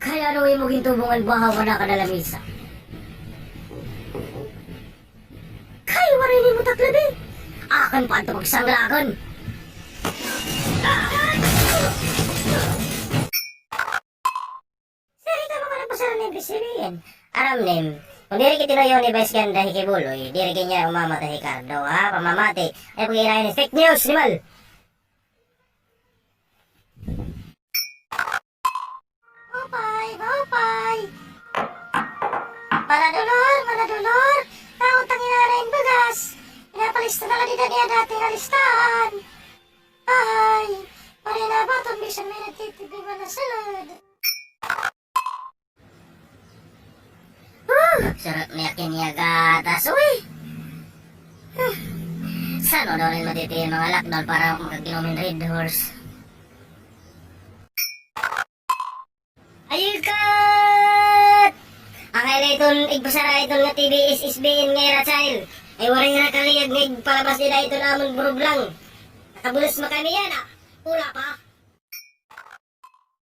Kaya ano mo gintubungan bahaw ka na kadalamisa. Kaya waray ni mo taklabi. Akan pa ito magsanglagan. Sarita mo ka na pasaran ni Bisibian. Aram nim, kung diri kitinoyo ni Vice Ganda Hikibuloy, diri kanya umamata Ricardo, ha? Pamamati. Ay pagkirahin ni fake news, ni Mal. Bopay. Maladulor. Tautang inarain bagas. Pinapalista na lang niya dating alistahan. Ay, marina ba itong bisan may nagtitibi man na salad? Sarap niya kiniyagatas, uy. Saan daw rin matitiin mga lockdown para magkaginumin Red Horse? Ayukat! Ang highlighton, igpasara itong nga TV is SBN nga child. Ay waray nga kaliyag nga palabas nila ito namon burublang. Nakabulos mo kami yan, ah. Pula pa.